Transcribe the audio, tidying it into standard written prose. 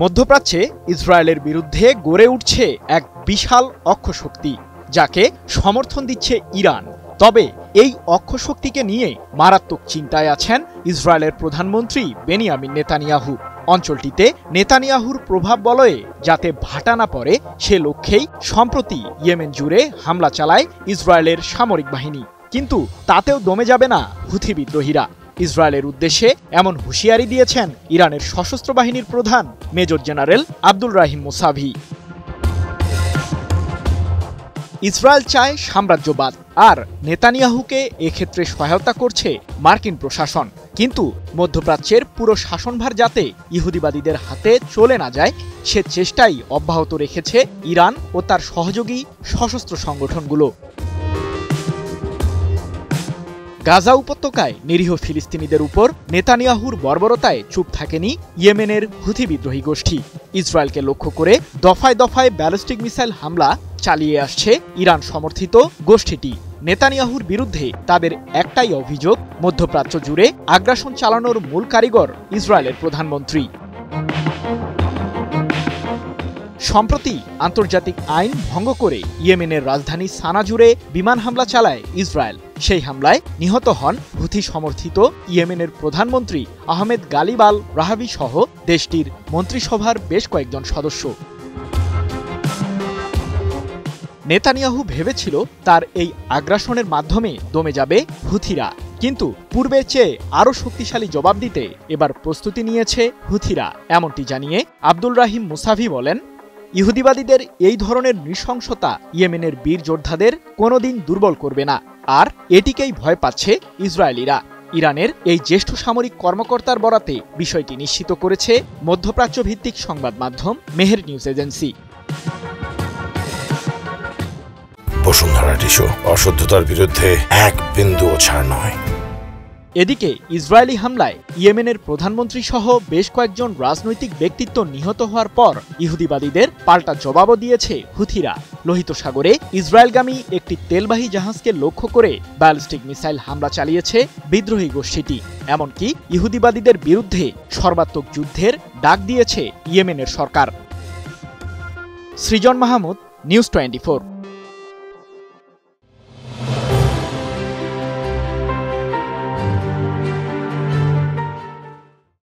মধ্যপ্রাচ্যে ইসরায়েলের বিরুদ্ধে গড়ে উঠছে এক বিশাল অক্ষশক্তি, যাকে সমর্থন দিচ্ছে ইরান। তবে এই অক্ষশক্তিকে নিয়ে মারাত্মক চিন্তায় আছেন ইসরায়েলের প্রধানমন্ত্রী বেনিয়ামিন নেতানিয়াহু। অঞ্চলটিতে নেতানিয়াহুর প্রভাব বলয়ে যাতে ভাটা না পড়ে, সে লক্ষ্যেই সম্প্রতি ইয়েমেন জুড়ে হামলা চালায় ইসরায়েলের সামরিক বাহিনী। কিন্তু তাতেও দমে যাবে না হুথি বিদ্রোহীরা। ইসরায়েলের উদ্দেশ্যে এমন হুঁশিয়ারি দিয়েছেন ইরানের সশস্ত্র বাহিনীর প্রধান মেজর জেনারেল আব্দুল রাহিম মুসাভি। ইসরায়েল চায় সাম্রাজ্যবাদ, আর নেতানিয়াহুকে এক্ষেত্রে সহায়তা করছে মার্কিন প্রশাসন। কিন্তু মধ্যপ্রাচ্যের পুরো শাসনভার যাতে ইহুদিবাদীদের হাতে চলে না যায়, সে চেষ্টাই অব্যাহত রেখেছে ইরান ও তার সহযোগী সশস্ত্র সংগঠনগুলো। গাজা উপত্যকায় নিরীহ ফিলিস্তিনিদের উপর নেতানিয়াহুর বর্বরতায় চুপ থাকেনি ইয়েমেনের হুথি বিদ্রোহী গোষ্ঠী। ইসরায়েলকে লক্ষ্য করে দফায় দফায় ব্যালিস্টিক মিসাইল হামলা চালিয়ে আসছে ইরান সমর্থিত গোষ্ঠীটি। নেতানিয়াহুর বিরুদ্ধে তাদের একটাই অভিযোগ, মধ্যপ্রাচ্য জুড়ে আগ্রাসন চালানোর মূল কারিগর ইসরায়েলের প্রধানমন্ত্রী। সম্প্রতি আন্তর্জাতিক আইন ভঙ্গ করে ইয়েমেনের রাজধানী সানা জুড়ে বিমান হামলা চালায় ইসরায়েল। সেই হামলায় নিহত হন হুথি সমর্থিত ইয়েমেনের প্রধানমন্ত্রী আহমেদ গালিব আল রাহাবি সহ দেশটির মন্ত্রিসভার বেশ কয়েকজন সদস্য। নেতানিয়াহু ভেবেছিল তার এই আগ্রাসনের মাধ্যমে দমে যাবে হুথিরা, কিন্তু পূর্বের চেয়ে আরও শক্তিশালী জবাব দিতে এবার প্রস্তুতি নিয়েছে হুথিরা। এমনটি জানিয়ে আব্দুল রাহিম মুসাভি বলেন, ইহুদিবাদীদের এই ধরনের নৃশংসতা ইয়েমেনের বীর যোদ্ধাদের কোনোদিন দুর্বল করবে না, আর এটিকেই ভয় পাচ্ছে ইসরায়েলিরা। ইরানের এই জ্যেষ্ঠ সামরিক কর্মকর্তার বরাতে বিষয়টি নিশ্চিত করেছে মধ্যপ্রাচ্য ভিত্তিক সংবাদ মাধ্যম Mehr news agency. Bashundhara tissue, অশুদ্ধতার বিরুদ্ধে এক বিন্দুও ছাড় নয়। এদিকে ইসরায়েলি হামলায় ইয়েমেনের প্রধানমন্ত্রী সহ বেশ কয়েকজন রাজনৈতিক ব্যক্তিত্ব নিহত হওয়ার পর ইহুদিবাদীদের পাল্টা জবাবও দিয়েছে হুথিরা। লোহিত সাগরে ইসরায়েলগামী একটি তেলবাহী জাহাজকে লক্ষ্য করে ব্যালিস্টিক মিসাইল হামলা চালিয়েছে বিদ্রোহী গোষ্ঠীটি। এমনকি ইহুদিবাদীদের বিরুদ্ধে সর্বাত্মক যুদ্ধের ডাক দিয়েছে ইয়েমেনের সরকার। সৃজন মাহমুদ, নিউজ 24।